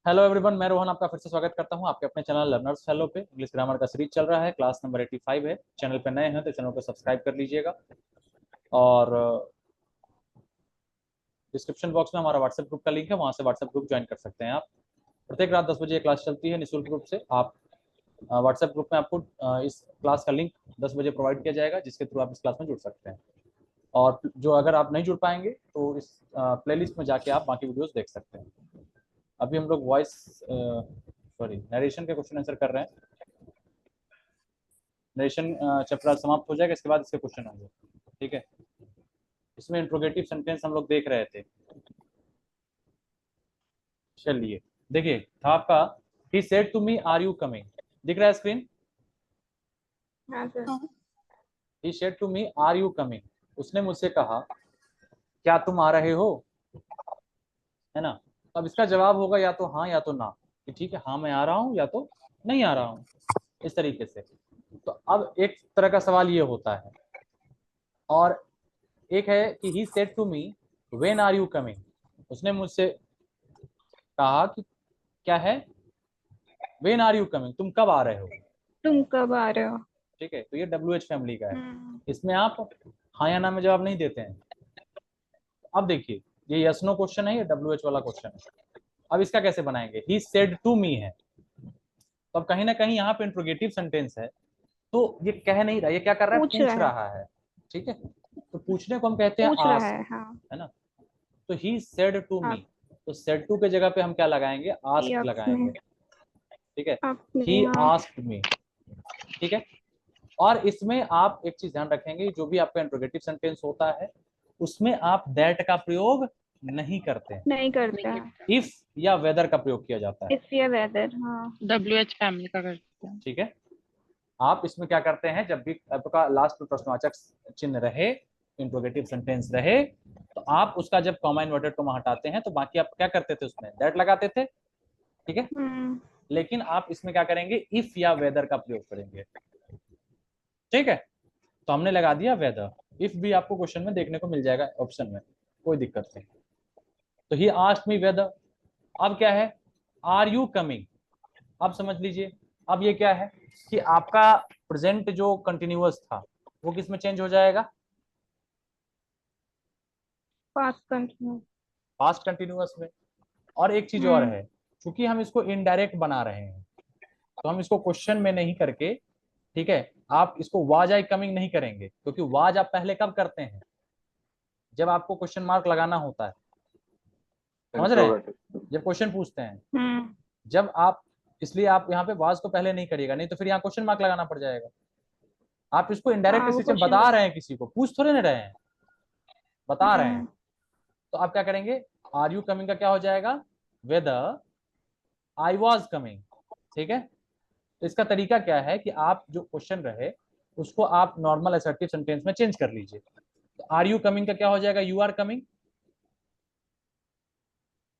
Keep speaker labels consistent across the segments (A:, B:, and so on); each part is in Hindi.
A: हेलो एवरीवन, मैं रोहन आपका फिर से स्वागत करता हूं आपके अपने चैनल लर्नर्स फेलो पे। इंग्लिश ग्रामर का सीरीज चल रहा है, क्लास नंबर 85 है। चैनल पे नए हैं तो चैनल को सब्सक्राइब कर लीजिएगा। और डिस्क्रिप्शन बॉक्स में हमारा व्हाट्सएप ग्रुप का लिंक है, वहां से व्हाट्सएप ग्रुप ज्वाइन कर सकते हैं आप। प्रत्येक रात 10 बजे क्लास चलती है निःशुल्क रूप से। आप व्हाट्सएप ग्रुप में आपको इस क्लास का लिंक 10 बजे प्रोवाइड किया जाएगा, जिसके थ्रू आप इस क्लास में जुड़ सकते हैं। और जो अगर आप नहीं जुड़ पाएंगे तो इस प्लेलिस्ट में जाके आप बाकी वीडियोस देख सकते हैं। अभी हम लोग वॉइस नरेशन के क्वेश्चन आंसर कर रहे हैं। नरेशन चैप्टर आज समाप्त हो जाएगा, इसके बाद इसके क्वेश्चन होंगे। ठीक है, इसमें इंट्रोगेटिव सेंटेंस हम लोग देख रहे थे। चलिए देखिए, था आपका he said to me are you coming. दिख रहा है स्क्रीन?
B: हाँ sir.
A: He said to me are you coming. उसने मुझसे कहा क्या तुम आ रहे हो, है ना। अब इसका जवाब होगा या तो हाँ या तो ना, कि ठीक है हाँ मैं आ रहा हूँ या तो नहीं आ रहा हूँ, इस तरीके से। तो अब एक तरह का सवाल ये होता है, और एक है कि he said to me when are you coming. उसने मुझसे कहा कि क्या है, व्हेन आर यू कमिंग, तुम कब आ रहे हो।
B: तुम कब आ रहे हो?
A: ठीक है, तो ये WH फैमिली का है।
B: हम्म।
A: इसमें आप हाँ या ना में जवाब नहीं देते हैं। अब देखिए, ये यस नो क्वेश्चन है, ये WH वाला क्वेश्चन है। अब इसका कैसे बनाएंगे, ही सेड टू मी है, तो अब कहीं ना कहीं यहाँ पे इंट्रोगेटिव सेंटेंस है, तो ये कह नहीं रहा, ये क्या कर रहा है,
B: पूछ
A: पूछ
B: रहा है।
A: रहा है। ठीक है, तो पूछने को हम कहते हैं
B: पूछ रहा
A: आस्क,
B: है, हाँ।
A: है ना। तो ही सेड टू मी,
B: आप
A: तो सेड टू के जगह पे हम क्या लगाएंगे,
B: ये
A: आस्क
B: अपने
A: लगाएंगे। ठीक है,
B: अपने
A: ही
B: हाँ।
A: Asked me. ठीक है, और इसमें आप एक चीज ध्यान रखेंगे, जो भी आपका इंट्रोगेटिव सेंटेंस होता है उसमें आप दैट का प्रयोग नहीं करते हैं,
B: नहीं करता है।
A: इफ या वेदर का प्रयोग किया जाता है।
B: इफ या वेदर, हाँ।
C: WH फैमिली का करते हैं।
A: ठीक है, आप इसमें क्या करते हैं, जब भी आपका लास्ट में प्रश्नवाचक चिन्ह रहे, इंट्रोगेटिव सेंटेंस रहे, तो आप उसका जब कॉमा इन्वर्टेड कॉमा हटाते हैं तो बाकी आप क्या करते थे, उसमें दैट लगाते थे। ठीक है,
B: हम्म।
A: लेकिन आप इसमें क्या करेंगे, इफ या वेदर का प्रयोग करेंगे। ठीक है, तो हमने लगा दिया वेदर। इफ भी आपको क्वेश्चन में देखने को मिल जाएगा ऑप्शन में, कोई दिक्कत नहीं। तो ही आस्क्ड मी वेदर। अब क्या है, आर यू कमिंग। अब समझ लीजिए, अब ये क्या है कि आपका प्रेजेंट जो कंटिन्यूअस था वो किस में चेंज हो जाएगा,
B: पास्ट कंटिन्यू।
A: पास्ट कंटिन्यूअस में। और एक चीज और
B: हम्म।
A: है, क्योंकि हम इसको इनडायरेक्ट बना रहे हैं तो हम इसको क्वेश्चन में नहीं करके, ठीक है, आप इसको वाज आई कमिंग नहीं करेंगे, क्योंकि वाज आप पहले कब करते हैं, जब आपको क्वेश्चन मार्क लगाना होता है। समझ रहे हैं, जब क्वेश्चन पूछते हैं,
B: हम्म।
A: जब आप, इसलिए आप यहाँ पे वाज को पहले नहीं करिएगा, नहीं तो फिर यहाँ क्वेश्चन मार्क लगाना पड़ जाएगा। आप इसको इनडायरेक्ट
B: हाँ, वो
A: सिस्टम
B: क्वेश्चन।
A: बता रहे हैं, किसी को पूछ थोड़े ना रहे हैं, बता रहे हैं।
B: हम्म।
A: तो आप क्या करेंगे, आर यू कमिंग का क्या हो जाएगा, वेदर आई वॉज कमिंग। ठीक है, तो इसका तरीका क्या है कि आप जो क्वेश्चन रहे उसको आप नॉर्मल असर्टिव सेंटेंस में चेंज कर लीजिए। तो आर यू कमिंग का क्या हो जाएगा, यू आर कमिंग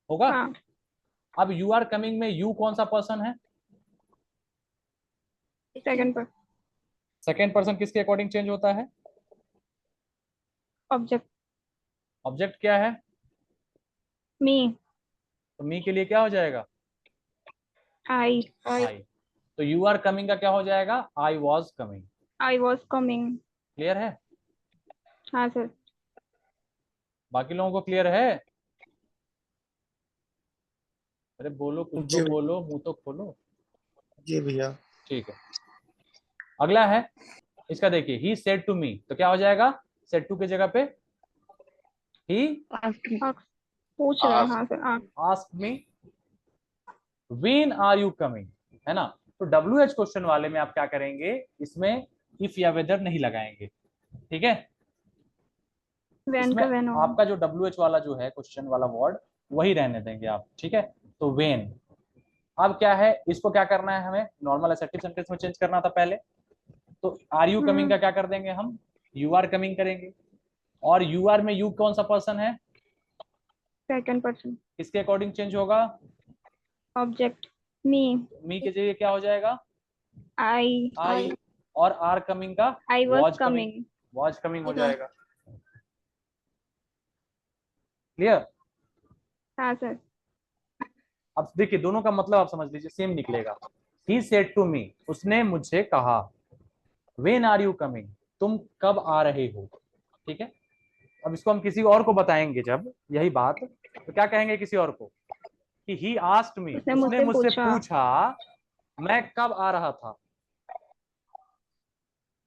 A: होगा।
B: हाँ।
A: अब यू आर कमिंग में यू कौन सा पर्सन है,
B: सेकंड पर।
A: सेकेंड पर्सन किसके अकॉर्डिंग चेंज होता है,
B: ऑब्जेक्ट।
A: ऑब्जेक्ट क्या है,
B: मी।
A: तो मी के लिए क्या हो जाएगा,
B: आई।
A: आई। तो यू आर कमिंग का क्या हो जाएगा, I was coming.
B: I was coming.
A: Clear है,
B: हाँ सर।
A: बाकी लोगों को क्लियर है। अरे बोलो, कुछ तो
D: जी
A: बोलो, मुंह तो खोलो।
D: जी भैया।
A: ठीक है, अगला है इसका, देखिए ही सेड टू मी, तो क्या हो जाएगा, सेड टू की जगह पे ही
B: पूछ रहा है, हाँ sir.
A: Asked me when are you coming, है ना। तो WH क्वेश्चन वाले में आप क्या करेंगे, इसमें इफ या वेदर नहीं लगाएंगे। ठीक है,
B: वैन
A: इसमें
B: का वैन होगा।
A: आपका जो WH वाला जो है क्वेश्चन वाला वर्ड वही रहने देंगे आप। ठीक है, तो वेन। अब क्या है, इसको क्या करना है, हमें नॉर्मल असर्टिव सेंटेंस में चेंज करना था पहले। तो आर यू कमिंग
B: हम्म।
A: का क्या कर देंगे हम, यू आर कमिंग करेंगे। और यू आर में यू कौन सा पर्सन है,
B: सेकंड पर्सन।
A: किसके अकॉर्डिंग चेंज होगा,
B: ऑब्जेक्ट। मी।
A: मी के जरिए क्या हो जाएगा,
B: आई।
A: आई। और आर कमिंग का
B: I was
A: was coming,
B: coming.
A: Was coming हो जाएगा। क्लियर,
B: हाँ सर।
A: अब देखिए दोनों का मतलब आप समझ लीजिए सेम निकलेगा। ही सेड टू मी, उसने मुझसे कहा। व्हेन आर यू कमिंग, तुम कब आ रहे हो। ठीक है, अब इसको हम किसी और को बताएंगे जब यही बात, तो क्या कहेंगे किसी और को कि ही आस्क्ड मी,
B: उसने
A: उसने
B: मुझसे
A: मुझसे
B: पूछा।
A: पूछा मैं कब आ रहा था।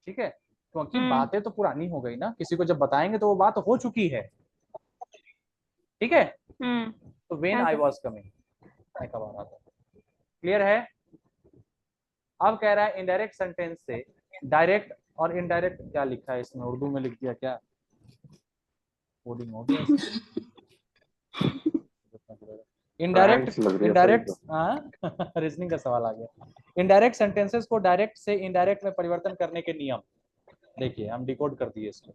A: ठीक है, क्योंकि बातें तो पुरानी हो गई ना, किसी को जब बताएंगे तो वो बात हो चुकी है। ठीक है, तो व्हेन
B: हाँ
A: आई
B: सर।
A: वाज कमिंग, मैं कब आ रहा था। क्लियर है। अब कह रहा है इनडायरेक्ट सेंटेंस से डायरेक्ट और इनडायरेक्ट, क्या लिखा है इसमें, उर्दू में लिख दिया क्या, कोडिंग हो गया इसमें। इनडायरेक्ट,
D: फ्रेंड्स लग रही है सर
A: इनडायरेक्ट,
D: एकदम।
A: हाँ रीजनिंग का सवाल आ गया। इनडायरेक्ट सेंटेंसेस को डायरेक्ट से इनडायरेक्ट में परिवर्तन करने के नियम देखिए, हम डिकोड कर दिए इसको।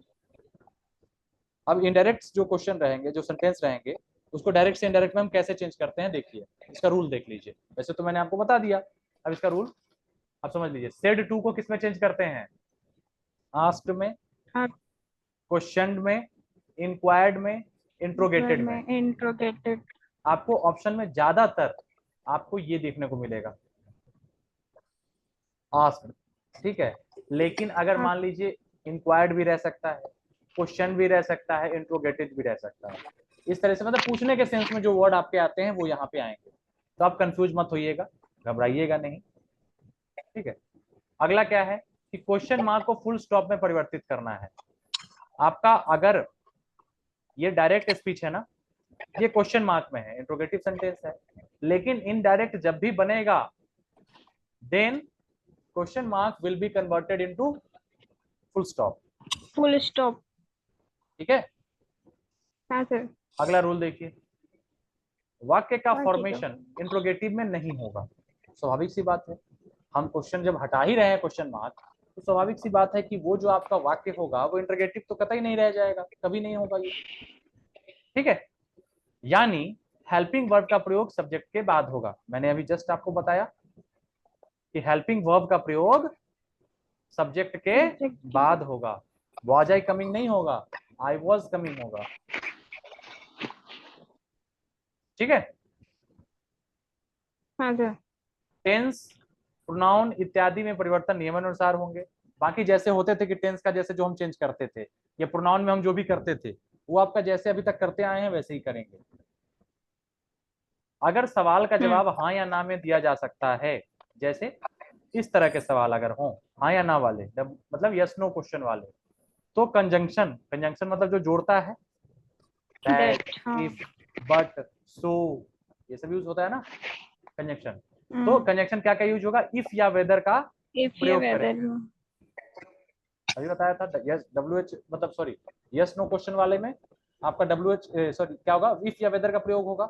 A: अब इनडायरेक्ट जो क्वेश्चन रहेंगे, जो सेंटेंस रहेंगे, उसको डायरेक्ट से इनडायरेक्ट में हम कैसे चेंज करते हैं देखिए, इसका रूल देख लीजिए। वैसे तो मैंने आपको बता दिया, अब इसका रूल आप समझ लीजिए। सेड टू को किसमें चेंज करते हैं, आस्क्ड में,
B: हाँ।
A: क्वेश्चन में, इंक्वायर्ड में, इंट्रोगेटेड में।
B: इंट्रोगेटेड।
A: आपको ऑप्शन में ज्यादातर आपको ये देखने को मिलेगा, आस्क्ड। ठीक है, लेकिन अगर
B: हाँ।
A: मान लीजिए इंक्वायर्ड भी रह सकता है, क्वेश्चन भी रह सकता है, इंट्रोगेटेड भी रह सकता है। इस तरह से मतलब पूछने के सेंस में जो वर्ड आपके आते हैं वो यहाँ पे आएंगे, तो आप कंफ्यूज मत होइएगा, घबराइएगा नहीं। ठीक है, अगला क्या है कि क्वेश्चन मार्क को फुल स्टॉप में परिवर्तित करना है आपका। अगर ये डायरेक्ट स्पीच है ना, ये क्वेश्चन मार्क में है, इंट्रोगेटिव सेंटेंस है, लेकिन इनडायरेक्ट जब भी बनेगा then question mark will be converted into full stop.
B: Full stop.
A: ठीक है,
B: हाँ सर।
A: अगला रूल देखिए, वाक्य का
B: हाँ, ठीक है।
A: फॉर्मेशन इंट्रोगेटिव में नहीं होगा। स्वाभाविक सी बात है, हम क्वेश्चन जब हटा ही रहे हैं क्वेश्चन मार्क, तो स्वाभाविक सी बात है कि वो जो आपका वाक्य होगा वो इंट्रोगेटिव तो कतई नहीं रह जाएगा, कभी नहीं होगा ये। ठीक है, यानी हेल्पिंग वर्ब का प्रयोग सब्जेक्ट के बाद होगा। मैंने अभी जस्ट आपको बताया कि हेल्पिंग वर्ब का प्रयोग सब्जेक्ट के
B: Subject के
A: बाद होगा। वाज आई कमिंग नहीं होगा, आई वाज कमिंग होगा। ठीक है,
B: हाँ सर।
A: टेंस, प्रोनाउन इत्यादि में परिवर्तन नियमानुसार होंगे। बाकी जैसे होते थे कि टेंस का जैसे जो हम चेंज करते थे, या प्रोनाउन में हम जो भी करते थे वो आपका जैसे अभी तक करते आए हैं वैसे ही करेंगे। अगर सवाल का जवाब हाँ या ना में दिया जा सकता है, जैसे इस तरह के सवाल अगर हों हाँ या ना वाले, मतलब यस नो क्वेश्चन वाले, तो कंजंक्शन, कंजंक्शन मतलब जो जोड़ता है, दैट,
B: हाँ।
A: इफ, बट, सो, ये सब यूज होता है ना कंजंक्शन। तो
B: हम्म।
A: कंजंक्शन क्या का यूज होगा, इफ या वेदर का
B: इफ या
A: प्रयोग
B: वेदर।
A: करेंगे। अभी बताया था यस डब्ल्यू एच मतलब सॉरी यस नो क्वेश्चन वाले में आपका डब्ल्यू एच सॉरी क्या होगा, इफ या वेदर का प्रयोग होगा।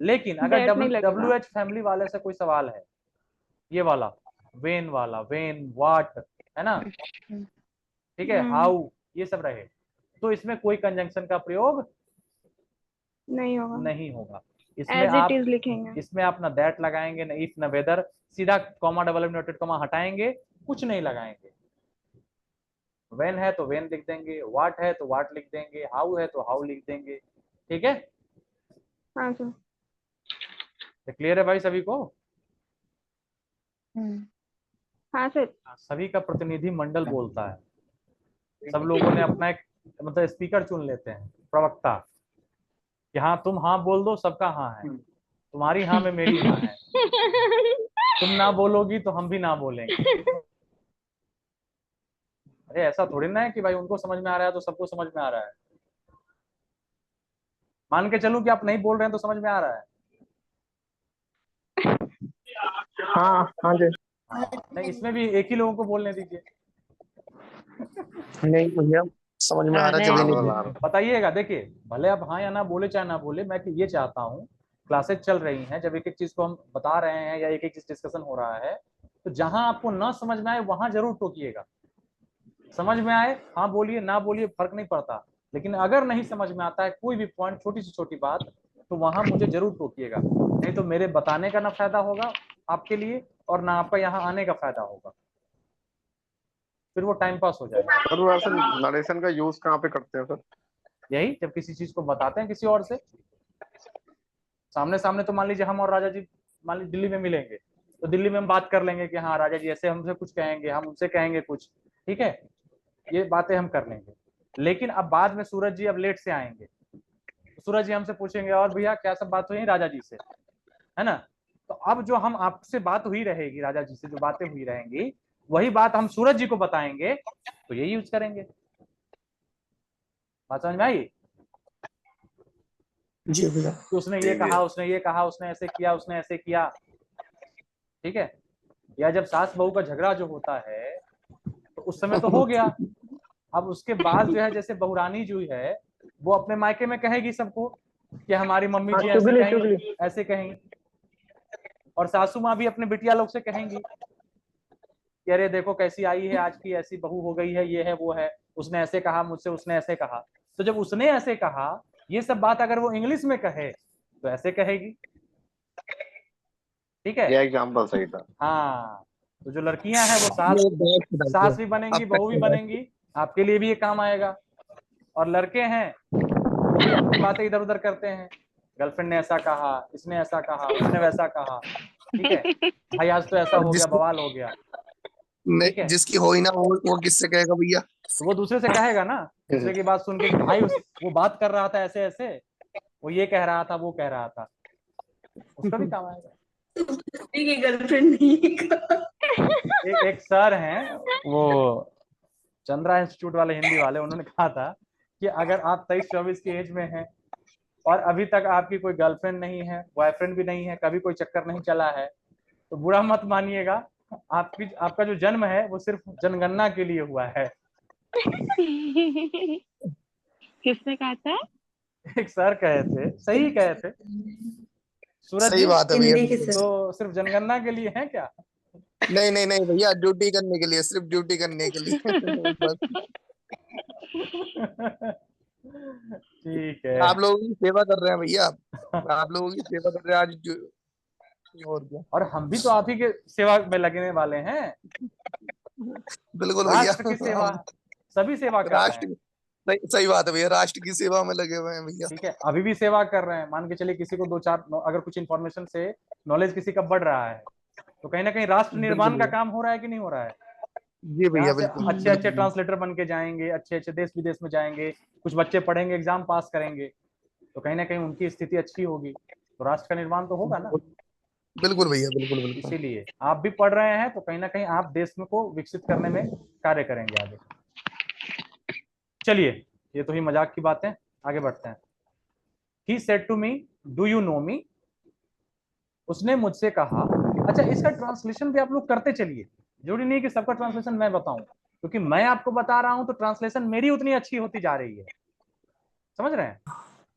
A: लेकिन अगर
B: दैट नहीं
A: डब्ल्यू
B: लगेगा।
A: एच फैमिली वाले से कोई सवाल है, ये वाला वेन वाला, वेन वाट, है ना, ठीक है, हाउ, ये सब रहे, तो इसमें कोई कंजंक्शन का प्रयोग
B: नहीं होगा।
A: नहीं होगा। इसमें
B: एज इट
A: आप,
B: इज लिखेंगे।
A: इसमें आप ना दैट लगाएंगे, ना इफ, ना वेदर, सीधा कॉमा डबल नोटेड कॉमा हटाएंगे, कुछ नहीं लगाएंगे। वेन है तो वेन लिख देंगे, वाट है तो वाट लिख देंगे, हाउ है तो हाउ लिख देंगे। ठीक है,
B: हाँ सर।
A: क्लियर है भाई सभी को।
B: हाँ सर।
A: सभी का प्रतिनिधि मंडल बोलता है, सब लोगों ने अपना एक मतलब स्पीकर चुन लेते हैं, प्रवक्ता, कि हाँ तुम हाँ बोल दो, सबका हाँ है, तुम्हारी हाँ में मेरी हाँ है, तुम ना बोलोगी तो हम भी ना बोलेंगे। अरे ऐसा थोड़ी ना है कि भाई उनको समझ में आ रहा है तो सबको समझ में आ रहा है। मान के चलूं कि आप नहीं बोल रहे हैं तो समझ में आ रहा है।
E: हाँ हाँ जी।
A: हाँ, नहीं इसमें भी एक ही लोगों को बोलने दीजिए।
E: नहीं भैया समझ में आ रहा है, जब नहीं।
A: बताइएगा, देखिए भले आप हाँ या ना बोले चाहे ना बोले, मैं ये चाहता हूँ क्लासेज चल रही हैं, जब एक एक चीज को हम बता रहे हैं या एक एक चीज डिस्कशन हो रहा है, तो जहां आपको ना समझ में आए वहां जरूर टोकिएगा। समझ में आए हाँ बोलिए, ना बोलिए, फर्क नहीं पड़ता, लेकिन अगर नहीं समझ में आता है कोई भी पॉइंट, छोटी से छोटी बात, तो वहां मुझे जरूर टोकिएगा, नहीं तो मेरे बताने का ना फायदा होगा आपके लिए और ना आपका यहाँ आने का फायदा होगा, फिर वो टाइम पास हो जाएगा।
D: सर वैसे नरेशन का यूज कहाँ पे करते हैं सर?
A: यही जब किसी चीज को बताते हैं किसी और से, सामने सामने तो मान लीजिए हम और राजा जी मान लीजिए दिल्ली में मिलेंगे, तो दिल्ली में हम बात कर लेंगे कि हाँ राजा जी ऐसे हमसे कुछ कहेंगे, हम उनसे कहेंगे कुछ, ठीक है, ये बातें हम कर लेंगे। लेकिन अब बाद में सूरज जी अब लेट से आएंगे, तो सूरज जी हमसे पूछेंगे और भैया क्या सब बात हुई राजा जी से, है ना। तो अब जो हम आपसे बात हुई रहेगी, राजा जी से जो बातें हुई रहेंगी, वही बात हम सूरज जी को बताएंगे, तो यही यूज करेंगे। बात समझ में आई?
E: जी भैया।
A: कि उसने ये कहा, उसने ये कहा, उसने ऐसे किया, उसने ऐसे किया, ठीक है। या जब सास बहू का झगड़ा जो होता है, तो उस समय तो हो गया। अब उसके बाद जो है जैसे बहुरानी जो है वो अपने मायके में कहेगी सबको कि हमारी मम्मी जी ऐसे
E: चुगली
A: कहेंगी,
E: चुगली।
A: ऐसे कहेंगी, और सासू माँ भी अपने बिटिया लोग से कहेंगी कि अरे देखो कैसी आई है आज की, ऐसी बहू हो गई है, ये है वो है, उसने ऐसे कहा मुझसे, उसने ऐसे कहा। तो जब उसने ऐसे कहा, ये सब बात अगर वो इंग्लिश में कहे तो ऐसे कहेगी, ठीक है।
D: ये एग्जाम्पल सही था।
A: हाँ, तो जो लड़कियां हैं वो सास भी बनेंगी, बहू भी बनेंगी, आपके लिए भी ये काम आएगा। और लड़के हैं वो भी अपनी बातें इधर उधर करते हैं, गर्लफ्रेंड ने ऐसा कहा, इसने ऐसा कहा, उसने वैसा कहा, ठीक है, भाई आज तो ऐसा हो गया, बवाल हो गया, ठीक है।
E: जिसकी हो ही ना वो किससे कहेगा भैया।
A: तो वो दूसरे से कहेगा ना, दूसरे की बात सुन के कि भाई वो बात कर रहा था ऐसे ऐसे, वो ये कह रहा था, वो कह रहा था, उसका भी काम आएगा।
F: गर्लफ्रेंड नहीं का।
A: एक सर हैं वो चंद्रा इंस्टीट्यूट वाले, हिंदी वाले, उन्होंने कहा था कि अगर आप 23-24 की एज में हैं और अभी तक आपकी कोई गर्लफ्रेंड नहीं है, बॉयफ्रेंड भी नहीं है, कभी कोई चक्कर नहीं चला है, तो बुरा मत मानिएगा, आपका जो जन्म है वो सिर्फ जनगणना के लिए हुआ है।
C: किसने कहा था?
A: एक सर कहे थे, सही कहे थे सूरज
E: सही
A: जी,
E: बात है भैया।
F: हिंदी के सर।
A: तो सिर्फ जनगणना के लिए है क्या?
E: नहीं नहीं नहीं भैया, ड्यूटी करने के लिए, सिर्फ ड्यूटी करने के लिए। बस
A: ठीक है।
E: आप लोगों की सेवा कर रहे हैं भैया, आप लोगों की सेवा कर रहे हैं आज और क्या।
A: और हम भी तो आप ही के सेवा में लगने वाले हैं,
E: बिल्कुल भैया।
A: राष्ट्र की सेवा, सभी सेवा कर रहे हैं,
E: राष्ट्र, सही बात है भैया, राष्ट्र की सेवा में लगे हुए हैं भैया।
A: ठीक है। अभी भी सेवा कर रहे हैं, मान के चलिए किसी को दो चार अगर कुछ इन्फॉर्मेशन से नॉलेज किसी का बढ़ रहा है, तो कहीं ना कहीं राष्ट्र
E: बिल्कुल
A: निर्माण का
E: भैया।
A: काम हो रहा है कि नहीं हो रहा है।
E: जी
A: यहाँ
E: भैया
A: से
E: बिल्कुल
A: अच्छे अच्छे
E: बिल्कुल।
A: ट्रांसलेटर बन के जाएंगे, अच्छे अच्छे देश विदेश में जाएंगे, कुछ बच्चे पढ़ेंगे, एग्जाम पास करेंगे, तो कहीं ना कहीं उनकी स्थिति अच्छी होगी, तो राष्ट्र का निर्माण तो होगा ना।
E: बिल्कुल भैया बिल्कुल बिल्कुल।
A: इसीलिए आप भी पढ़ रहे हैं, तो कहीं ना कहीं आप देश में को विकसित करने में कार्य करेंगे आगे। चलिए, ये तो ही मजाक की बातें, आगे बढ़ते हैं। He said to me, do you know me? उसने मुझसे कहा। अच्छा, इसका ट्रांसलेशन भी आप लोग करते चलिए, जरूरी नहीं कि सबका ट्रांसलेशन मैं बताऊं, क्योंकि मैं आपको बता रहा हूं तो ट्रांसलेशन मेरी उतनी अच्छी होती जा रही है, समझ रहे हैं।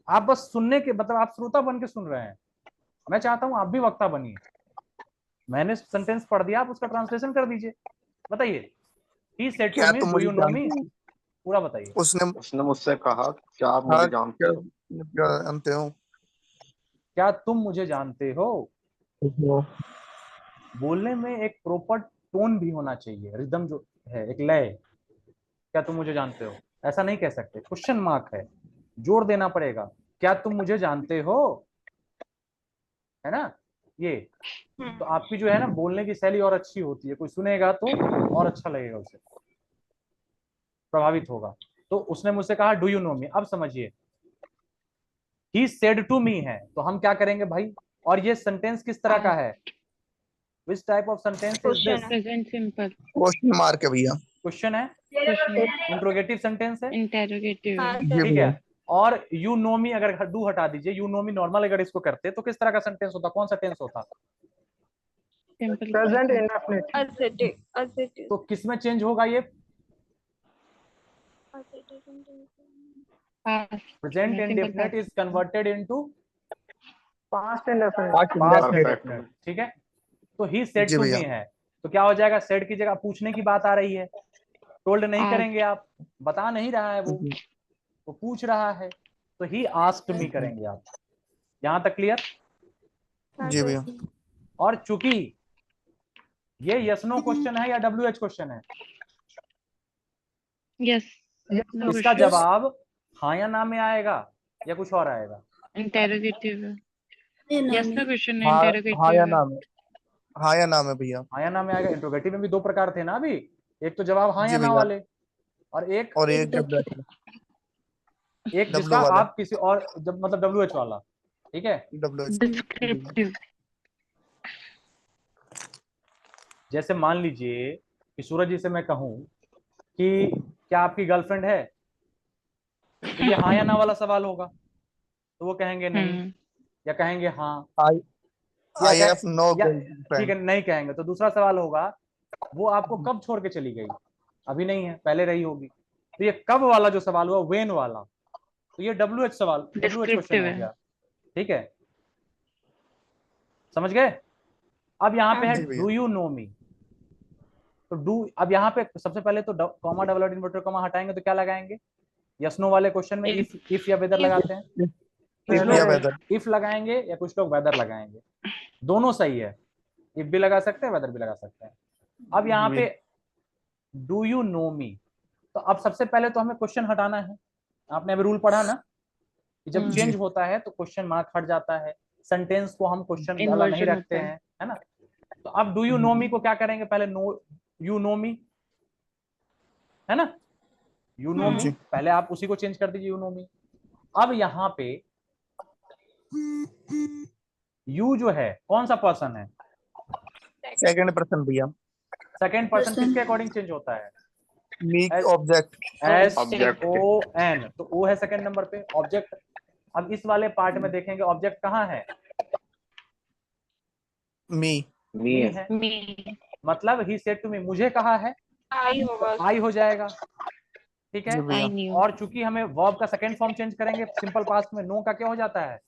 A: आप बस सुनने के मतलब आप श्रोता बन के सुन रहे हैं, मैं चाहता हूं आप भी वक्ता बनिए। मैंने सेंटेंस पढ़ दिया, आप उसका ट्रांसलेशन कर दीजिए। बताइए, he said to
E: क्या
A: me,
E: तुम
A: do
E: मुझे
A: you know me?
E: जानते हो?
A: पूरा बताइए।
D: उसने मुझसे कहा क्या आप
E: हाँ
D: मुझे जानते हो?
E: क्या जानते हो?
A: क्या तुम मुझे जानते हो?
E: वो
A: बोलने में एक प्रॉपर टोन भी होना चाहिए, रिदम जो है, एक लय। क्या तुम मुझे जानते हो, ऐसा नहीं कह सकते, क्वेश्चन मार्क है, जोर देना पड़ेगा। क्या तुम मुझे जानते हो, है ना ये। तो आपकी जो है ना बोलने की शैली और अच्छी होती है, कोई सुनेगा तो और अच्छा लगेगा, उसे प्रभावित होगा। तो उसने मुझसे कहा डू यू नो मी, अब समझिए ही सेड टू मी है, तो हम क्या करेंगे भाई, और ये सेंटेंस किस तरह का है, which type of sentence is
B: question
A: this?
B: है।
C: Present simple.
E: क्वेश्चन मार्क है भैया।
A: क्वेश्चन है,
C: क्वेश्चन।
A: इंट्रोगेटिव सेंटेंस है,
C: इंटेरोगेटिव
B: हाँ
C: है।
E: जी
B: सर।
A: ठीक
E: भैया।
A: है। और यू नो मी अगर डू हटा दीजिए, यू नो मी नॉर्मल अगर इसको करते तो किस तरह का सेंटेंस होता, कौन सा टेंस होता?
C: Simple
E: present
C: present.
E: Indefinite.
B: Assertive assertive
A: तो किस में चेंज होगा ये?
C: पास्ट
A: प्रेजेंट
C: में simple
A: indefinite is
C: past.
A: Converted into
E: past indefinite.
A: Past
D: Perfect.
A: Indefinite, ठीक है। तो ही सेड
E: जी
A: टू
E: भैया।
A: मी है, तो क्या हो जाएगा, सेड की जगह पूछने की बात आ रही है, टोल्ड नहीं करेंगे
C: आस्क।
A: आप, बता नहीं रहा है वो पूछ रहा है, तो ही आस्क्ड मी करेंगे आप। यहां तक क्लियर?
B: हाँ
E: जी
B: सर।
E: भैया।
A: और चूंकि ये यस नो क्वेश्चन है या डब्ल्यू एच क्वेश्चन है,
C: यस। नो
A: इसका
C: क्वेश्चन।
A: जवाब हाँ या ना में आएगा या कुछ और आएगा?
C: इंटेरोगेटिव है। यस का क्वेश्चन
E: हाँ हाँ या
C: इंटरोगेटिव है।
E: नाम है, हाँ या नाम है भैया।
A: हाँ या ना में आएगा। इंट्रोगेटिव में भी दो प्रकार थे ना अभी, एक तो जवाब हाँ
E: जी
A: या ना
E: भैया,
A: वाले, और एक
E: और एक डब्ल्यू
A: जिसका
E: वाला,
A: आप किसी और जब मतलब WH वाला। ठीक है,
E: डब्ल्यू।
C: डिस्क्रिप्टिव।
A: जैसे मान लीजिए कि सूरज जी से मैं कहूं कि क्या आपकी गर्लफ्रेंड है, तो ये हाँ या ना वाला सवाल होगा, तो वो कहेंगे नहीं, या कहेंगे हाँ,
E: आई
A: या
E: आई
A: कह,
E: हैव नो
A: या ठीक
E: गर्लफ्रेंड।
A: है नहीं कहेंगे, तो दूसरा सवाल होगा वो आपको कब छोड़ के चली गई, अभी नहीं है, पहले रही होगी। तो ये कब वाला जो सवाल हुआ, वेन वाला, तो ये WH सवाल, WH क्वेश्चन
C: डिस्क्रिप्टिव
A: हो
C: है।
A: गया। ठीक है, समझ गए। अब यहाँ पे है
E: जी भैया।
A: डू यू नो मी, तो डू, अब यहाँ पे सबसे पहले तो comma double dot inverter comma हटाएंगे तो क्या लगाएंगे, यस नो वाले क्वेश्चन में इफ या वेदर लगाते हैं। कुछ
E: इफ या
A: लोग
E: वेदर।
A: इफ लगाएंगे या कुछ लोग वेदर लगाएंगे, दोनों सही है, इफ भी लगा सकते हैं वेदर भी लगा सकते हैं। अब यहाँ पे डू यू नो मी, तो अब सबसे पहले तो हमें क्वेश्चन हटाना है। आपने अभी रूल पढ़ा ना कि जब
E: जी
A: चेंज होता है तो क्वेश्चन मार्क हट जाता है, सेंटेंस को हम क्वेश्चन वाला नहीं
C: इन्वर्जन
A: रखते
C: होता है।
A: हैं, है ना। तो अब डू यू नो मी को क्या करेंगे, पहले नो यू नो मी, है ना, यू नो मी,
E: जी
A: पहले आप उसी को चेंज कर दीजिए यू नो मी। अब यहाँ पे यू जो है कौन सा पर्सन है,
E: सेकंड पर्सन भैया।
A: Second person
F: Person.
A: किसके अकॉर्डिंग चेंज होता है,
E: मी ऑब्जेक्ट।
A: SON,
D: Object.
A: तो ओ है सेकंड नंबर पे ऑब्जेक्ट। अब इस वाले पार्ट में देखेंगे ऑब्जेक्ट कहाँ है,
E: मी।
A: मी
D: Me.
A: है,
C: मी।
A: मतलब ही सेड टू मी, मुझे कहा है,
B: आई होगा
A: तो आई हो जाएगा। ठीक है,
E: जी भैया।
C: I knew.
A: और चूंकि हमें वर्ब का सेकंड फॉर्म चेंज करेंगे सिंपल पास्ट में, नो का क्या हो जाता है,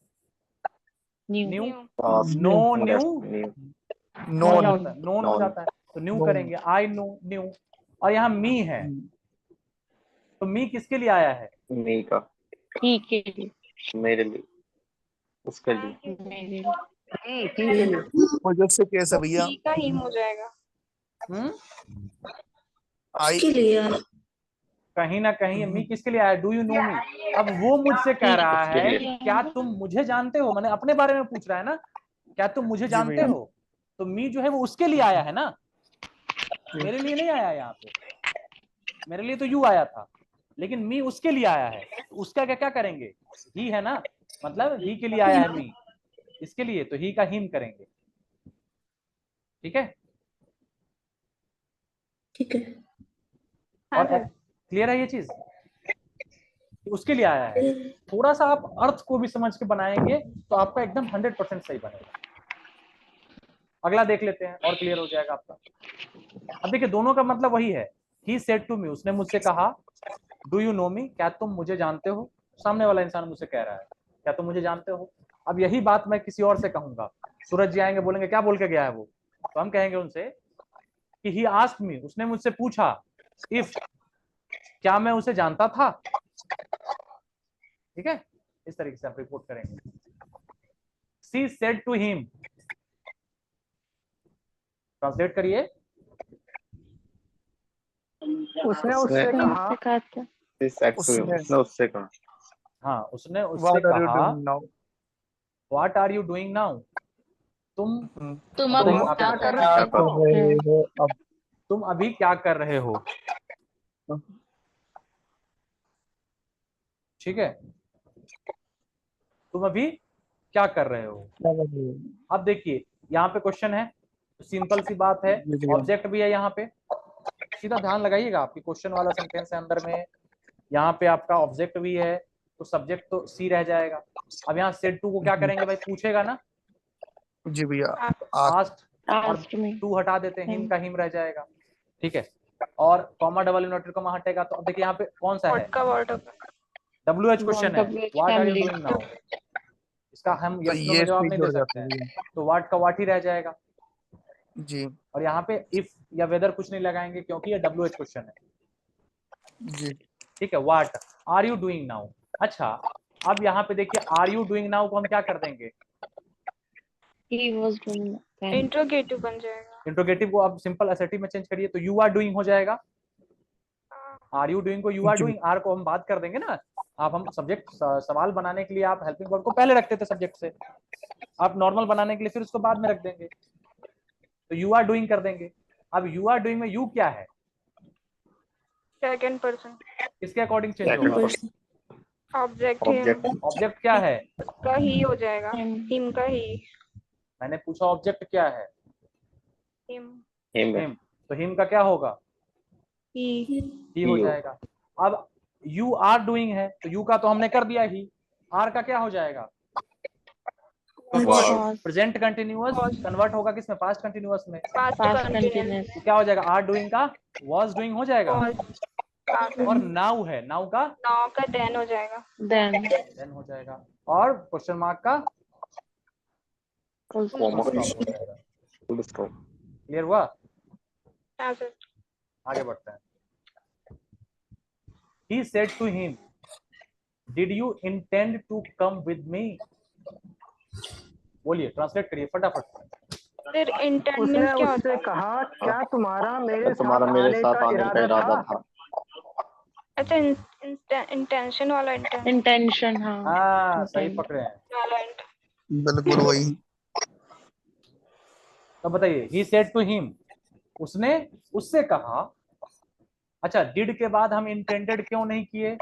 C: knew.
A: Knew,
B: knew
D: Past.
A: Know knew,
D: New.
A: और
E: नोन।
A: क्या होता है, नोन हो
D: Known.
A: जाता है, तो न्यू
E: नोन।
A: करेंगे, आई नो न्यू। और यहाँ मी है, तो मी किसके लिए आया है,
D: Me का,
C: ही के लिए।
D: मेरे लिए, उसके लिए।
C: मेरे लिए।
E: मुझे से केस है
B: तो
E: भैया।
B: ही का हिम हो जाएगा।
E: आई
F: उसके लिए यार
A: कहीं ना कहीं मी किसके लिए आया, डू यू नो मी। अब वो मुझसे कह रहा
D: उसके
A: है
D: लिए।
A: कि क्या तुम मुझे जानते हो, मैंने अपने बारे में पूछ रहा है ना, क्या तुम मुझे
E: जी
A: जानते
E: भैया।
A: हो, तो मी जो है वो उसके लिए आया है ना, मेरे लिए नहीं आया यहाँ पे, मेरे लिए तो यू आया था, लेकिन मी उसके लिए आया है, तो उसका क्या क्या करेंगे, ही है ना, मतलब ही के लिए आया है मी, इसके लिए तो ही का हिम करेंगे। ठीक है,
F: ठीक है।
B: हाँ
A: और
B: सर।
A: क्लियर है ये चीज, उसके लिए आया है। थोड़ा सा आप अर्थ को भी समझ के बनाएंगे तो आपका एकदम 100% सही बनेगा। अगला देख लेते हैं और क्लियर हो जाएगा आपका। अब देखिए दोनों का मतलब वही है, ही सेड टू मी, उसने मुझसे कहा, डू यू नो मी, क्या तुम मुझे जानते हो, सामने वाला इंसान मुझसे कह रहा है क्या तुम मुझे जानते हो। अब यही बात मैं किसी और से कहूंगा, सूरज जी आएंगे बोलेंगे क्या बोल के गया है वो, तो हम कहेंगे उनसे कि ही आस्क्ड मी, उसने मुझसे पूछा, इफ, क्या मैं उसे जानता था। ठीक है, इस तरीके से आप रिपोर्ट करेंगे, she said to him, translate करिए।
E: उसने
D: उसने
E: उससे कहा।
C: उसने कहा था।
E: उसने
D: उसने उससे कहा,
A: हाँ, उसने उससे
E: व्हाट आर यू
A: कहा,
E: doing now.
A: What are you doing now, तुम
B: तुम
A: अब
B: अभी
A: देखो
B: क्या
A: आप,
B: कर
E: क्या
B: रहे
E: कर
B: हो?
E: रहे हो अब।
A: तुम अभी क्या कर रहे हो। ठीक है, तुम अभी क्या कर रहे हो।
E: क्या कर रहे हो।
A: अब देखिए यहाँ पे क्वेश्चन है, सिंपल सी बात है,
E: जी भैया।
A: ऑब्जेक्ट भी है यहाँ पे, सीधा ध्यान लगाइएगा, आपकी क्वेश्चन वाला सेंटेंस है अंदर में, यहाँ पे आपका ऑब्जेक्ट भी है, तो सब्जेक्ट तो सी रह जाएगा। अब यहाँ सेड टू को क्या करेंगे भाई, पूछेगा ना,
E: जी भैया।
A: आस्ट, और
C: Asked me.
A: टू हटा देते हैं, हिम का हिम रह जाएगा। ठीक है, और कॉमा डबल इन्वर्टेड कॉमा हटेगा, तो अब देखिए यहाँ पे कौन सा है,
B: व्हाट का वर्ड होगा?
A: WH क्वेश्चन है,
C: WH
A: what are you
C: family.
A: Doing now, इसका हम
E: तो
A: यस नो
E: ये
A: में जवाब नहीं
E: स्पीच
A: दे
E: हो
A: सकते
E: जाता है
A: हैं,
E: भैया।
A: तो व्हाट का व्हाट ही रह जाएगा।
E: जी
A: और यहाँ पे इफ या वेदर कुछ नहीं लगाएंगे क्योंकि ये WH क्वेश्चन है।
E: जी।
A: ठीक है, what are you doing now. अच्छा, अब यहाँ पे देखिए आर यू डूइंग नाउ को हम क्या कर देंगे,
C: He was doing that.
B: Interrogative बन जाएगा।
A: इंट्रोगेटिव को आप सिंपल एसर्टिव में चेंज करिए, तो यू आर डूइंग हो जाएगा, आर यू डूइंग को यू आर
E: जी
A: डूइंग, आर को हम बात कर देंगे ना, आप हम सब्जेक्ट सवाल बनाने के लिए आप हेल्पिंग वर्ब को पहले रखते थे सब्जेक्ट से, आप नॉर्मल बनाने के लिए फिर उसको बाद में रख देंगे, तो यू आर डूइंग कर देंगे। अब यू आर डूइंग में यू क्या है,
B: सेकंड पर्सन,
A: किसके अकॉर्डिंग चेंज
D: Second
A: होगा?
D: person.
B: Object
D: Object.
B: Him
A: object क्या है?
B: का ही हो जाएगा,
C: Him.
B: हिम का ही,
A: मैंने पूछा ऑब्जेक्ट क्या है?
B: Him
D: Him.
A: हिम, तो हिम का क्या होगा?
B: ही,
A: ही हो
D: He.
A: जाएगा। अब यू आर डूइंग है तो यू का तो हमने कर दिया ही, आर का क्या हो जाएगा?
D: Was.
A: प्रेजेंट कंटिन्यूअस कन्वर्ट होगा किसमें? पास्ट कंटिन्यूअस में।
B: Past
C: Past
B: continuous,
C: continuous.
A: तो क्या हो जाएगा? आर डूइंग का वॉज डूइंग हो जाएगा। और नाउ है, नाउ का
B: नाउ का देन हो जाएगा,
C: Then.
A: देन हो जाएगा। और क्वेश्चन मार्क का
C: Full
D: Form of
A: full
C: stop.
A: stop हो जाएगा।
D: full stop.
A: क्लियर हुआ?
B: हाँ सर,
A: आगे बढ़ते हैं। He said to him, Did you intend to come with me? बोलिए, ट्रांसलेट करिए फटाफट।
B: फिर इंटेंट
G: उसने
B: मींस क्या
G: उससे
B: होता है?
G: कहा क्या तुम्हारा मेरे
D: क्या तुम्हारा
G: साथ
D: मेरे
G: आने
D: साथ
G: का
D: आने का
G: इरादा
D: इरादा
G: था?
D: था?
B: अच्छा, इंटेंशन वाला इंटेंट
C: Intention, हाँ.
A: हाँ सही
C: Intent.
A: पकड़े हैं।
B: वाला इंटेंट।
E: बिल्कुल वही।
A: तो बताइए, he said to him, उसने उससे कहा। अच्छा, did के बाद हम intended क्यों नहीं किए?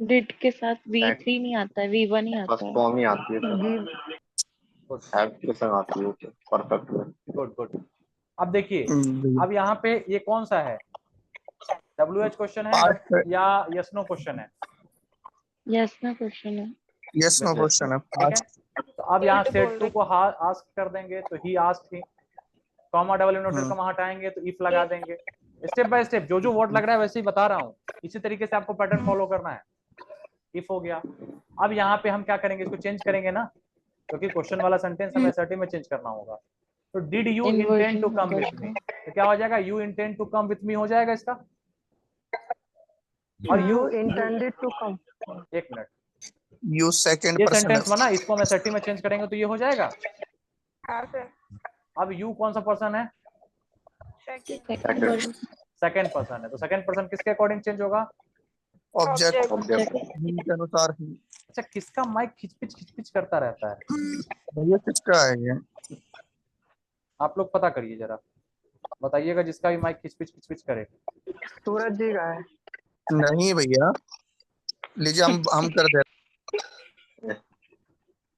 C: Did के साथ V3 नहीं आता है, V1 ही आता
D: बस
C: है.
D: फॉर्म ही आती है सर,
G: जी
D: हैव के संग आती है परफेक्ट में।
A: Good good. अब देखिए, अब यहाँ पे ये कौन सा है? WH क्वेश्चन है
E: Past है।
A: या यस नो क्वेश्चन है?
C: Yes ना क्वेश्चन है.
E: यस नो क्वेश्चन है।
A: ठीक है, तो अब यहाँ सेट टू को आस्क कर देंगे तो ही आस्क ही, कॉमा डबल इनवर्टेड कॉमा हटाएंगे तो इफ लगा देंगे। स्टेप बाय स्टेप जो जो वर्ड लग रहा है वैसे ही बता रहा हूँ, इसी तरीके से आपको पैटर्न फॉलो करना है। इफ हो गया। अब यहाँ पे हम क्या करेंगे, इसको चेंज करेंगे ना, क्योंकि क्वेश्चन वाला सेंटेंस हमें असर्टिव में चेंज करना होगा। तो did you intend to come with me, तो क्या हो जाएगा? You intend to come with me हो जाएगा इसका। और
G: यू इंटेंडेड टू कम।
A: एक मिनट,
E: यू सेकंड
A: ये
E: पर्सन
A: सेंटेंस बना, इसको हम असर्टिव में चेंज करेंगे तो ये हो जाएगा।
B: हाँ सर,
A: अब यू कौन सा पर्सन है?
B: सेकंड
A: सेकंड पर्सन है, तो सेकंड पर्सन किसके अकॉर्डिंग चेंज होगा?
E: ऑब्जेक्ट
D: ऑब्जेक्ट
E: के अनुसार ही।
A: अच्छा, किसका माइक खिचपिच करता रहता है?
E: भैया किसका है ये?
A: आप लोग पता करिए जरा, बताइएगा जिसका भी माइक खिचपिच करे।
G: सूरज जी का है।
E: नहीं भैया, लीजिए हम कर दे।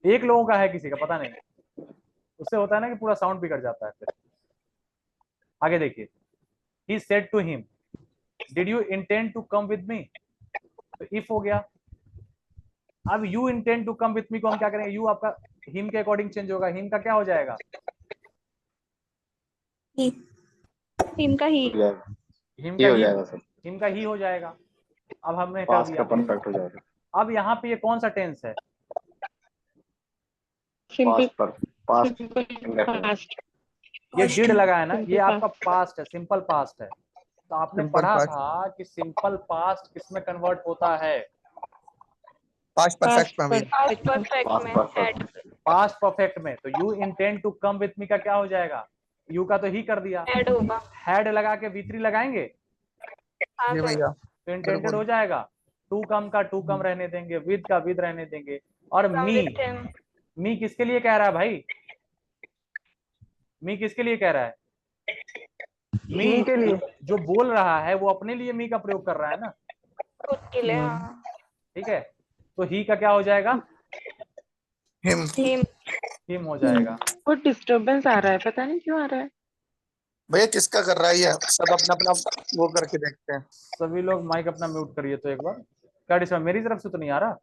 A: एक लोगों का है, किसी का पता नहीं, उससे होता है ना कि पूरा साउंड बिगड़ जाता है फिर। आगे देखिए, he said to him, did you intend to come with me? तो if हो गया। अब you intend to come with me को हम क्या करेंगे? you आपका him के अकॉर्डिंग चेंज होगा, him का क्या हो जाएगा?
B: हिम का ही,
A: him
D: ये
A: का
D: हो
A: ही,
D: जाएगा सर,
A: him का ही हो जाएगा। अब हमने कर
D: पास्ट का
A: दिया।
D: परफेक्ट हो जाएगा।
A: अब यहाँ पे ये कौन सा टेंस है?
C: Simple.
D: पास्ट पर पास्ट
C: Simple past.
A: ये डिड लगा है ना,
C: Simple
A: ये
C: past.
A: आपका पास्ट है, सिंपल पास्ट है। तो आपने
E: Simple
A: पढ़ा
E: past.
A: था कि सिंपल पास्ट किसमें कन्वर्ट होता है?
E: पास्ट परफेक्ट में भैया।
B: पास्ट परफेक्ट में हैड,
A: पास्ट परफेक्ट में। तो you intend to come with me का क्या हो जाएगा? यू का तो ही कर दिया,
B: हैड होगा।
A: हैड लगा के V3 लगाएंगे
B: हाँ
E: जी
B: सर,
E: भैया।
A: तो इंटेंडेड
E: बिल्कुल।
A: हो जाएगा। टू कम का टू कम रहने देंगे, विद का विद रहने देंगे। और
B: कम
A: मी,
B: विथ हिम,
A: मी किसके लिए कह रहा है भाई? मी किसके लिए कह रहा है? मी
G: के लिए।
A: जो बोल रहा है वो अपने लिए मी का प्रयोग कर रहा है ना,
B: खुद के लिए। हाँ,
A: ठीक है। तो ही का क्या हो जाएगा?
E: हिम।
B: हिम,
A: हिम हो जाएगा।
C: वो डिस्टरबेंस आ रहा है, पता नहीं क्यों आ रहा है.
E: भैया किसका कर रहा है ये? सब अपना अपना वो करके देखते हैं।
A: सभी लोग माइक अपना म्यूट करिए तो एक बार। क्या डिस्टर्ब, मेरी तरफ से तो नहीं आ रहा?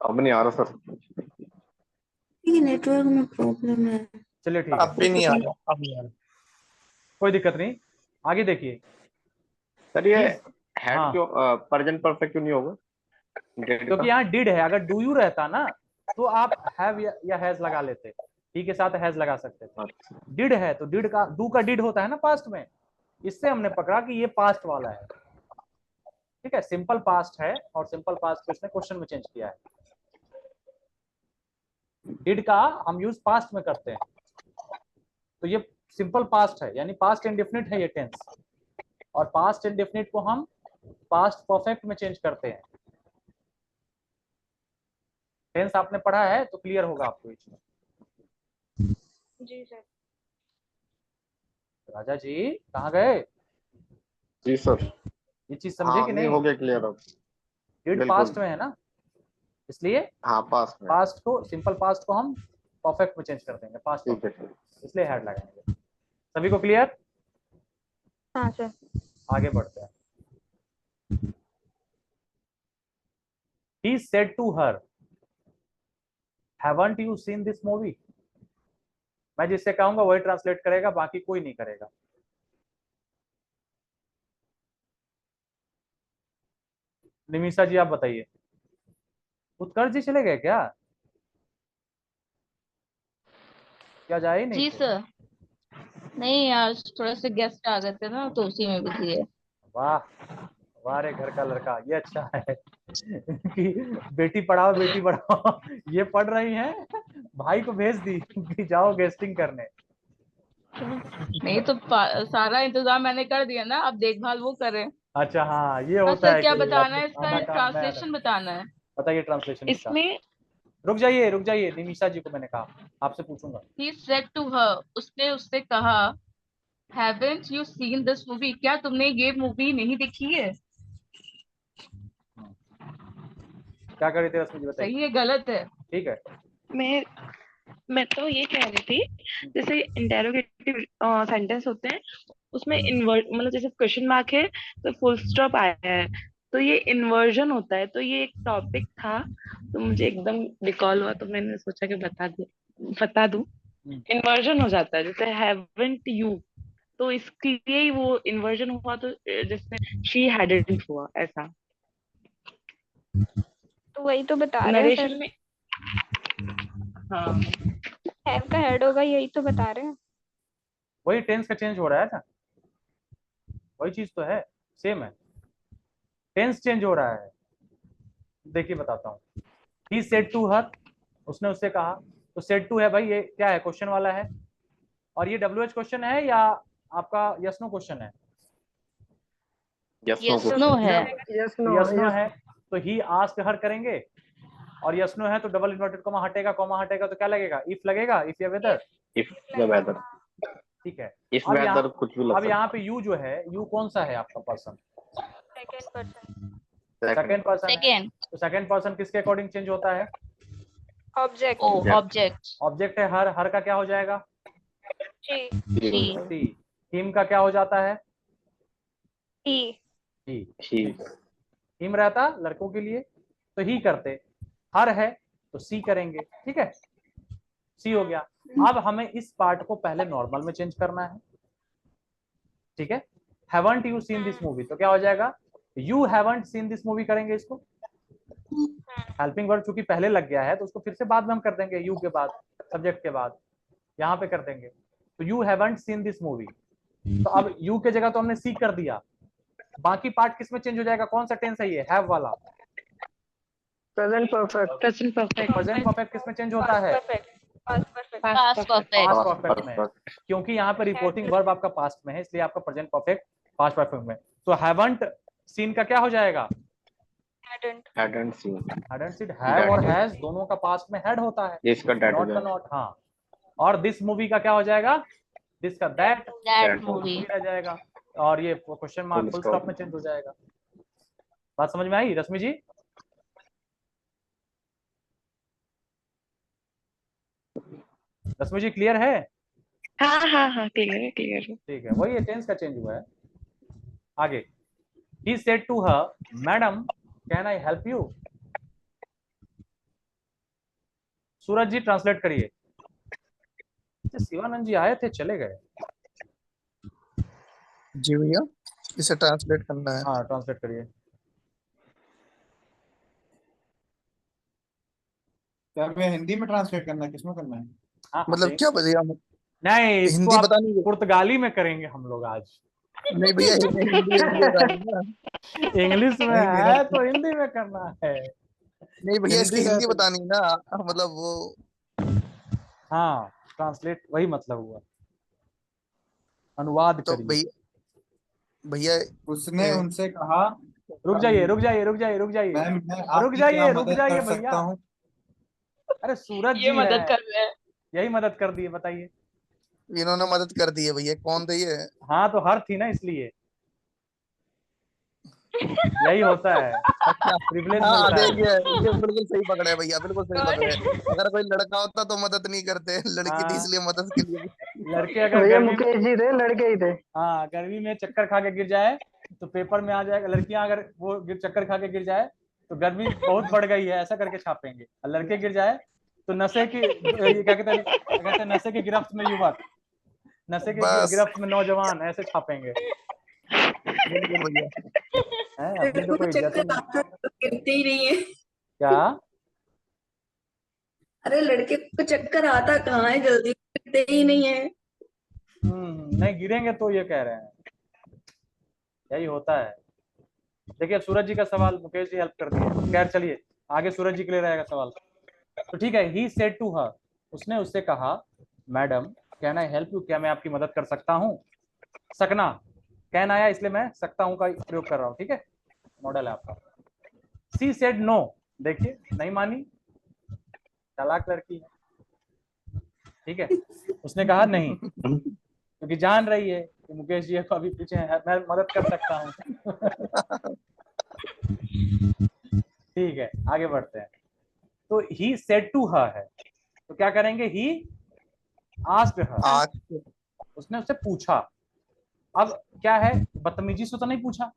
D: अब नहीं आ रहा सर।
F: नेटवर्क में प्रॉब्लम है।
A: चलिए ठीक है,
E: अब भी नहीं आ रहा, अब नहीं आ रहा।
A: कोई दिक्कत नहीं। आगे देखिए,
D: सर ये
A: हाँ।
D: हैड क्यों प्रेजेंट परफेक्ट क्यों नहीं होगा?
A: क्योंकि यहाँ डिड है। अगर डू यू रहता ना तो आप हैव या हैज लगा लेते, ही के साथ हैज लगा सकते थे। डिड है तो डिड का, डू का डिड होता है ना पास्ट में, इससे हमने पकड़ा कि ये पास्ट वाला है। ठीक है, सिंपल पास्ट है और सिंपल पास्ट को इसने क्वेश्चन में चेंज किया है। डिड का हम यूज पास्ट में करते हैं, तो ये सिंपल पास्ट है, यानी पास्ट इंडेफिनिट है ये टेंस। और पास्ट इंडेफिनिट को हम पास्ट परफेक्ट में चेंज करते हैं। टेंस आपने पढ़ा है तो क्लियर होगा आपको इसमें।
B: जी सर।
A: राजा जी कहाँ गए?
D: जी सर।
A: ये चीज समझे
D: हाँ
A: कि
D: नहीं
A: नहीं?
D: हो गया क्लियर अब।
A: डिड
D: बिल्कुल।
A: पास्ट में है ना, इसलिए
D: हाँ पास में।
A: पास्ट को, सिंपल पास्ट को हम परफेक्ट में चेंज कर देंगे, पास्ट
D: ठीक है
A: परफेक्ट, इसलिए हैड लगाएंगे। सभी को क्लियर?
B: हाँ सर।
A: आगे बढ़ते हैं। He said to her, haven't you seen this movie? मैं जिससे कहूंगा वही ट्रांसलेट करेगा, बाकी कोई नहीं करेगा। निमिषा जी आप बताइए। उत्कर्ष जी चले गए क्या? क्या जाए ही नहीं
H: जी
A: थे?
H: सर, नहीं आज थोड़ा से गेस्ट आ गए थे ना तो उसी में बिजी है।
A: वाह वाह रे घर का लड़का, ये अच्छा है कि बेटी पढ़ाओ बेटी पढ़ाओ ये पढ़ रही हैं, भाई को भेज दी कि जाओ गेस्टिंग करने।
H: नहीं तो सारा इंतजाम मैंने कर दिया ना, अब देखभाल वो करे।
A: अच्छा हाँ ये
H: हाँ
A: होता
H: सर,
A: है
H: क्या
A: कि
H: बताना है इसका?
A: आधा काम मैं,
H: ट्रांसलेशन बताना है
A: बताइए ट्रांसलेशन इसका।
C: इसमें
A: रुक जाइए निमिषा जी को मैंने कहा आपसे पूछूंगा।
H: ही सेड टू हर, उसने उससे कहा, haven't you seen this movie, क्या तुमने ये मूवी नहीं देखी है?
A: क्या कर रही थी रश्मि जी बताइए।
H: सही है गलत है?
A: ठीक है।
C: मैं तो ये कह रही थी, जैसे इंटेरोगेटिव सेंटेंस होते हैं उसमें इन्वर्ट, मतलब जैसे क्वेश्चन मार्क है तो फुल स्टॉप आया है, तो ये इन्वर्जन होता है। तो ये एक टॉपिक था तो मुझे एकदम रिकॉल हुआ तो मैंने सोचा कि बता दूं। इन्वर्जन हो जाता है, जैसे हैवंट यू, तो इसके लिए ही वो इन्वर्जन हुआ, तो जैसे शी हैडंट हुआ ऐसा।
B: तो वही तो बता रहे हैं
C: नरेशन
B: सर,
C: में। हाँ
B: हैव का हेड होगा, यही तो बता रहे हैं।
A: वही टेंस का चेंज हो रहा है ना, वही चीज तो है, सेम है, टेंस चेंज हो रहा है। देखिए बताता हूँ। ही सेड टू हर, उसने उससे कहा, तो सेड टू है भाई, ये क्या है? क्वेश्चन वाला है, और ये WH क्वेश्चन है या आपका यस नो क्वेश्चन है?
H: यस नो है।
G: यस नो
A: यस नो है तो ही आस्क हर करेंगे, और यस नो है तो डबल इन्वर्टेड कॉमा हटेगा तो क्या लगेगा? इफ लगेगा, इफ या वेदर।
D: If the weather.
A: ठीक है।
D: इफ
A: अब
D: वेदर कुछ भी लग
A: अब यहाँ
D: सकता
A: पे यू जो है, यू कौन सा है आपका पर्सन?
B: Second person.
D: है।
A: सेकंड पर्सन है,
H: सेकेंड।
A: तो सेकंड पर्सन किसके अकॉर्डिंग चेंज होता है?
B: ऑब्जेक्ट।
H: ओ ऑब्जेक्ट।
A: ऑब्जेक्ट है हर का क्या हो जाएगा?
B: शी।
H: शी।
A: सी। हिम का क्या हो जाता है?
B: ही।
A: ही।
D: शी।
A: हिम रहता लड़कों के लिए तो ही करते, हर है तो सी करेंगे। ठीक है, सी हो गया। अब हमें इस पार्ट को पहले नॉर्मल में चेंज करना है। ठीक है, haven't you seen this movie तो क्या हो जाएगा? You haven't seen this movie करेंगे इसको। हेल्पिंग वर्ब चूंकि पहले लग गया है तो उसको फिर से बाद में हम कर देंगे, यू के बाद, सब्जेक्ट के बाद यहाँ पे कर देंगे। तो you haven't seen this movie, तो अब यू के जगह तो हमने सी कर दिया, बाकी पार्ट किस में चेंज हो जाएगा? कौन सा टेंस है ये? हैव वाला।
G: Present perfect.
C: Present perfect.
A: Present perfect किस में चेंज होता है?
B: Perfect. Past perfect.
H: Past perfect.
A: Past perfect में, क्योंकि यहाँ पे रिपोर्टिंग वर्ब आपका पास्ट में है, इसलिए आपका प्रेजेंट परफेक्ट पास्ट परफेक्ट में। तो हैवंट सीन का क्या हो जाएगा?
B: Hadn't.
D: Hadn't seen.
A: Hadn't seen, have और हैज दोनों का पास्ट में हैड होता है,
D: इसका डेट हो
A: नॉट का
D: जाएगा।
A: नॉट। हाँ, और दिस मूवी का क्या हो जाएगा? दिस का दैट
H: दैट मूवी।
A: रह जाएगा, और ये क्वेश्चन मार्क फुल स्टॉप में चेंज हो जाएगा। बात समझ में आई रश्मि जी? रश्मि जी क्लियर है?
C: हाँ क्लियर है
A: ठीक है, वही टेंस का चेंज हुआ है। आगे, he said to her, madam can I help you? Suraj ji translate करिए। शिवानंद जी आए थे चले गए।
E: जी भैया, इसे ट्रांसलेट करना है।
A: हाँ ट्रांसलेट करिए।
I: क्या मैं हिंदी में ट्रांसलेट करना है, किसमें करना है?
A: हाँ
E: मतलब क्या भैया,
A: नहीं, इसको
E: हिंदी
A: आप
E: पता नहीं।
A: पुर्तगाली में करेंगे हम लोग आज।
E: नहीं भैया, हिंदी बताइए ना।
A: इंग्लिश में
E: नहीं मेरा,
A: है तो हिंदी में करना है।
E: नहीं भैया इसकी
I: हिंदी का
E: हिंदी
I: तो-
E: बतानी ना, मतलब वो।
A: हाँ ट्रांसलेट वही मतलब हुआ, अनुवाद
E: तो
A: करिए।
E: भैया भैया
I: उसने
E: ए-
I: उनसे कहा
A: रुक जाइए रुक जाइए रुक जाइए रुक जाइए
I: मैम मैं
A: रुक
I: आपकी
A: जाइए
I: क्या
A: रुक
I: मदद
A: जाइए
I: कर सकता
A: भैया।
I: हूँ?
A: अरे सूरज
C: ये
A: जी
C: मदद
A: है,
C: कर रहे हैं।
A: यही मदद कर दी है, बताइए।
E: इन्होंने मदद कर दी है भैया, कौन थे ये?
A: हाँ तो हर थी ना, इसलिए यही होता है,
E: अच्छा।
A: प्रिविलेज
E: हाँ
A: मिलता है।
E: देखिए, ये बिल्कुल सही पकड़े भैया, बिल्कुल सही
B: God.
E: पकड़े। अगर कोई लड़का होता तो मदद नहीं करते, लड़की थी
A: हाँ,
E: इसलिए मदद के लिए।
A: लड़के अगर
G: भैया
A: गर्मी में,
G: मुकेश जी थे, लड़के ही थे।
A: हाँ गर्मी में चक्कर खा के गिर जाए तो पेपर में आ जाएगा, लड़कियां अगर वो चक्कर खा के गिर जाए तो गर्मी बहुत बढ़ गई है ऐसा करके छापेंगे, और लड़के गिर जाए तो नशे की, ये क्या कहते हैं, नशे की गिरफ्त में युवक, नशे की
E: बस
A: गिरफ्त में नौजवान, ऐसे छापेंगे।
E: बिल्कुल भैया।
A: हैं, अपनी तो कोई इज्जत ही
F: चक्कर
A: नहीं।
F: आता तो गिरते ही नहीं है।
A: क्या?
F: अरे लड़के को चक्कर आता कहाँ है, जल्दी गिरते ही नहीं है।
A: नहीं गिरेंगे तो ये कह रहे हैं, यही होता है। देखिए अब सूरज जी का सवाल मुकेश जी हेल्प कर दिए, खैर चलिए आगे सूरज जी के लिए रहेगा सवाल। तो ठीक है, ही सेड टू हर, उसने उससे कहा, madam can I help you, क्या मैं आपकी मदद कर सकता हूँ। सकना, कैन आया इसलिए मैं सकता हूँ का प्रयोग कर रहा हूँ, ठीक है, मॉडल है आपका। सी सेड नो, देखिए नहीं मानी, चालाक लड़की है, ठीक है, उसने कहा नहीं, क्योंकि जान रही है कि मुकेश जी को अभी पीछे है, मैं मदद कर सकता हूँ। ठीक है आगे बढ़ते हैं। तो ही सेड टू हर है, तो क्या करेंगे, ही आस्क्ड हर,
E: आज
A: उसने उससे पूछा। अब क्या है, बदतमीजी से तो नहीं पूछा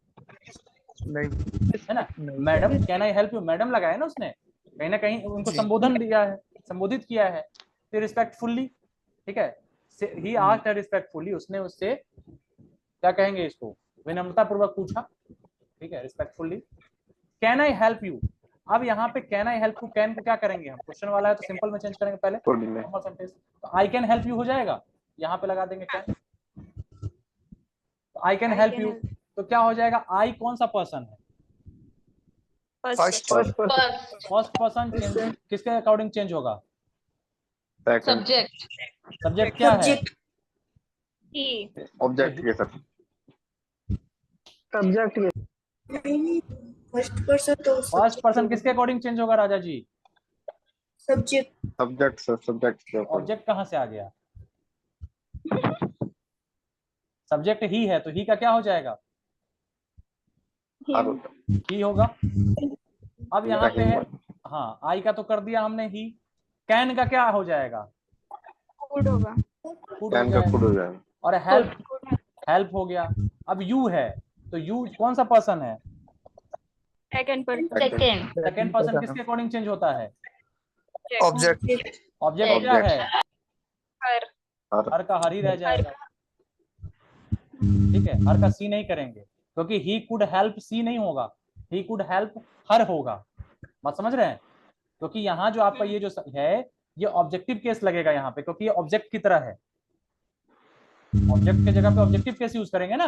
E: नहीं
A: है ना, madam can I help you, madam लगाया ना उसने, कहीं ना कहीं उनको
E: जी।
A: संबोधन दिया है, संबोधित किया है, फिर रिस्पेक्टफुल्ली, ठीक है, ही आस्क्ड हर रिस्पेक्टफुल्ली, उसने उससे क्या कहेंगे इसको, विनम्रता पूर्वक पूछा, ठीक है, रिस्पेक्टफुल्ली। कैन आई हेल्प यू, अब यहाँ पे can I help you, can को क्या करेंगे हम, क्वेश्चन वाला है तो सिंपल में चेंज करेंगे पहले,
D: थोड़ी में
A: नॉर्मल सेंटेंस, तो आई कैन हेल्प यू हो जाएगा, यहाँ पे लगा देंगे can, I can
B: I
A: help
B: can
A: you,
B: help.
A: तो क्या हो जाएगा, आई कौन सा पर्सन है,
E: first
G: first person.
A: First person, किसके अकॉर्डिंग चेंज होगा,
D: सेकंड
H: सब्जेक्ट।
A: सब्जेक्ट क्या है,
F: सब्जेक्ट
B: He.
D: ऑब्जेक्ट के साथ
G: सब्जेक्ट के।
F: नहीं, फर्स्ट पर्सन तो
A: फर्स्ट पर्सन किसके अकॉर्डिंग चेंज होगा राजा जी,
F: सब्जेक्ट।
D: सब्जेक्ट सर, सब्जेक्ट के ऊपर
A: ऑब्जेक्ट कहाँ से आ गया, सब्जेक्ट ही है तो ही का क्या हो जाएगा,
D: हर
B: Him.
D: होता है।
A: ही होगा। अब यहाँ पे है,
D: Him.
A: हाँ आई का तो कर दिया हमने ही, कैन का क्या हो जाएगा,
B: Good होगा.
A: फूड हो
D: कैन का
A: जाएगा,
D: फूड हो जाएगा।
A: और हेल्प, हेल्प हो गया। अब यू है तो यू कौन सा पर्सन है,
B: Second person.
H: Second.
A: Second person किसके अकॉर्डिंग चेंज होता है,
E: ऑब्जेक्ट
A: ऑब्जेक्ट क्या है,
B: Her.
A: हर का हर ही रह जाएगा, ठीक है, हर का सी नहीं करेंगे क्योंकि ही कुड हेल्प सी नहीं होगा, ही कुड हेल्प हर होगा, बात समझ रहे हैं, क्योंकि यहाँ जो आपका ये जो है ये ऑब्जेक्टिव केस लगेगा यहाँ पे, क्योंकि ये ऑब्जेक्ट की तरह है, ऑब्जेक्ट के जगह पे ऑब्जेक्टिव केस यूज करेंगे ना,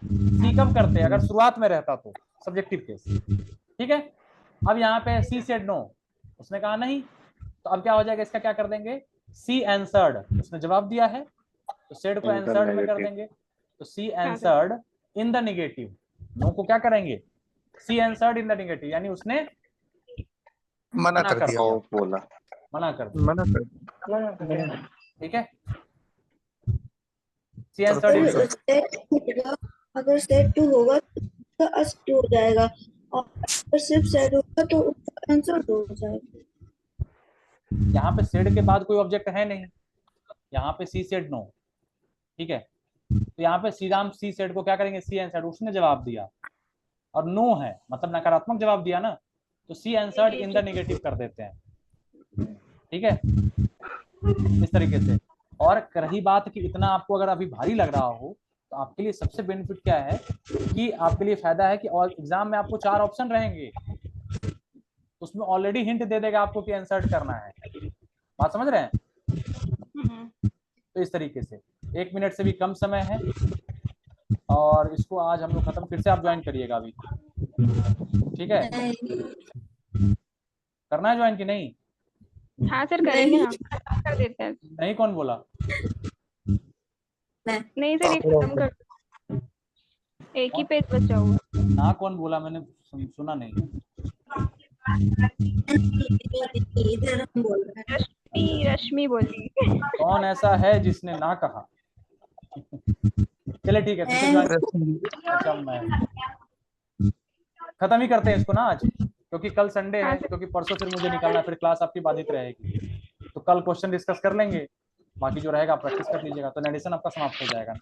A: सी कब करते हैं, अगर शुरुआत में रहता तो सब्जेक्टिव केस, ठीक है। अब यहाँ पे सी सेड नो, उसने कहा नहीं, तो अब क्या हो जाएगा, इसका क्या कर देंगे, सी एंसर्ड, उसने जवाब दिया है तो सेड को
D: In the
A: एंसर्ड में कर
D: negative.
A: देंगे, तो she answered in the negative, no को क्या करेंगे, she answered in the negative, यानी उसने
E: मना कर दिया,
D: नो बोला।
A: मना कर दिया,
E: मना कर दिया।
A: ठीक है, सी एंसर्ड इन
F: अगर सेट होगा, अगर सेट टू होगा तो उसका अस टू हो जाएगा, और अगर सिर्फ सेट होगा तो उसका आंसर टू हो जाएगा।
A: यहाँ पे सेड के बाद कोई ऑब्जेक्ट है नहीं, यहाँ पे सी सेड नो, ठीक है, तो यहाँ पे श्री राम सी सेड को क्या करेंगे, सी एंसर्ड, उसने जवाब दिया और नो है मतलब नकारात्मक जवाब दिया ना, तो she answered in the negative कर देते हैं, ठीक है, इस तरीके से। और रही बात कि इतना आपको अगर अभी भारी लग रहा हो तो आपके लिए सबसे बेनिफिट क्या है कि आपके लिए फायदा है कि और एग्जाम में आपको 4 ऑप्शन रहेंगे, उसमें ऑलरेडी हिंट दे देगा आपको कि इंसर्ट करना है, बात समझ रहे हैं, तो इस तरीके से 1 मिनट से भी कम समय है, और इसको आज हम लोग खत्म, फिर से आप ज्वाइन करिएगा अभी, ठीक है, करना है ज्वाइन कि नहीं,
B: हाँ सर करेंगे हम, कर देते हैं।
A: नहीं कौन बोला,
B: नहीं सर ये खत्म कर, एक ही पेज बचा हुआ।
A: ना कौन बोला, मैंने सुना नहीं।
F: इधर हम बोल रहे हैं।
B: रश्मि रश्मि बोली।
A: कौन ऐसा है जिसने ना कहा? चले ठीक है, फिर से join- अच्छा मैं खत्म ही करते हैं इसको ना आज, क्योंकि कल संडे है, क्योंकि परसों फिर मुझे निकलना है, फिर क्लास आपकी बाधित रहेगी। तो कल क्वेश्चन डिस्कस कर लेंगे, बाकी जो रहेगा प्रैक्टिस कर लीजिएगा, तो नरेशन आपका समाप्त हो जाएगा।